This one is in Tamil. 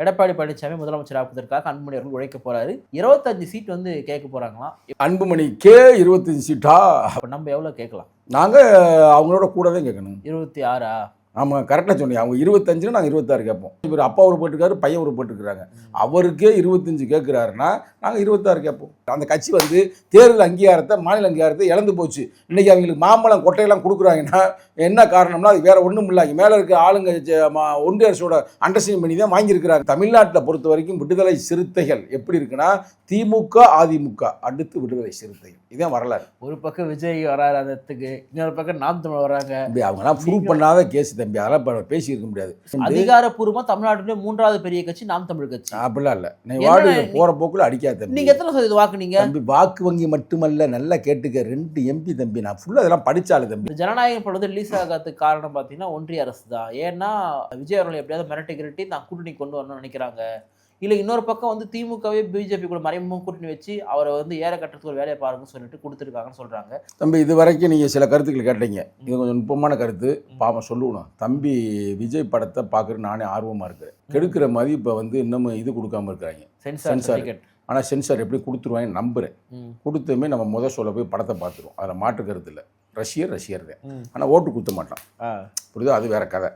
எடப்பாடி பழனிசாமி முதலமைச்சர் ஆக்குவதற்காக அன்புமணி அவர்கள் உழைக்க போறாரு. 25 சீட் வந்து கேட்க போறாங்களாம். அன்புமணிக்கே 25 சீட்டா? அப்ப நம்ம எவ்வளவு கேட்கலாம்? நாங்கள் அவங்களோட கூட தான் கேட்கணும். 26ஆ? ஆமாம், கரெக்டாக சொன்னீங்க. அவங்க 25, நாங்கள் 26 கேட்போம். இவர் அப்பா ஒரு போட்டுருக்காரு, பையன் ஒரு போட்டுருக்காங்க. அவருக்கே 25 கேட்குறாருன்னா நாங்கள் 26 கேட்போம். அந்த கட்சி வந்து தேர்தல் அங்கீகாரத்தை, மாநில அங்கீகாரத்தை இழந்து போச்சு. இன்றைக்கி அவங்களுக்கு மாம்பழம் கொட்டையெல்லாம் கொடுக்குறாங்கன்னா என்ன காரணம்னா அது வேறு ஒன்றும் இல்லை. மேலே இருக்க ஆளுங்க ஒன்றிய அரசோட அண்டர்ஸ்டாண்டிங் பண்ணி தான் வாங்கியிருக்கிறாங்க. தமிழ்நாட்டில் பொறுத்த வரைக்கும் விடுதலை சிறுத்தைகள் எப்படி இருக்குன்னா, திமுக அதிமுக அடுத்து விடுதலை சிறுத்தைகள். இதான் வரலாறு. ஒரு பக்கம் விஜய் வராரு அந்த இடத்துக்கு, இன்னொரு பக்கம் நாம் தமிழ் வராங்க. அவங்களாம் ப்ரூவ் பண்ணாத கேஸ் தம்பி, அதெல்லாம் பேசி இருக்க முடியாது. அதிகாரப்பூர்வமா தமிழ்நாட்டிலே 3வது பெரிய கட்சி நாம் தமிழ் கட்சி. அப்படிலாம் இல்லை. நீ வார்டு போகிற போக்குல அடிக்காத. நீங்க எத்தனை சதவீதம் வாக்குனீங்க தம்பி? வாக்கு வங்கி மட்டுமல்ல, நல்லா கேட்டுக்க, 2 MP தம்பி. நான் ஃபுல்லாக அதெல்லாம் படித்தாலும் தம்பி. ஜனநாயகம் பொழுது ரிலீஸ் ஆகிறதுக்கு காரணம் பார்த்தீங்கன்னா ஒன்றிய அரசு தான். ஏன்னா விஜய் அவர்களை எப்படியாவது மிரட்டி தான் கூட்டணி கொண்டு வரணும்னு நினைக்கிறாங்க. இல்லை இன்னொரு பக்கம் வந்து திமுகவே பிஜேபி கூட மறைமுக கூட்டணி வச்சு அவரை வந்து ஏற கட்டுறதுக்கு ஒரு வேலையை பாருங்கன்னு சொல்லிட்டு கொடுத்துருக்காங்கன்னு சொல்கிறாங்க. தம்பி, இது வரைக்கும் நீங்கள் சில கருத்துக்கள் கேட்டீங்க. இது கொஞ்சம் நுட்பமான கருத்து. பாவம் சொல்லணும் தம்பி. விஜய் படத்தை பார்க்குறது நானே ஆர்வமாக இருக்கிறேன். கெடுக்கிற மாதிரி இப்போ வந்து இன்னமும் இது கொடுக்காம இருக்கிறாங்க, சென்சார். ஆனால் சென்சார் எப்படி கொடுத்துருவாங்க நம்புகிறேன். கொடுத்துமே நம்ம சொல்ல போய் படத்தை பார்த்துருவோம். அதில் மாற்று கருத்து இல்லை. ரஷ்யர் தான். ஆனால் ஓட்டு கொடுத்த மாட்டான். புரியுதோ? அது வேற கதை.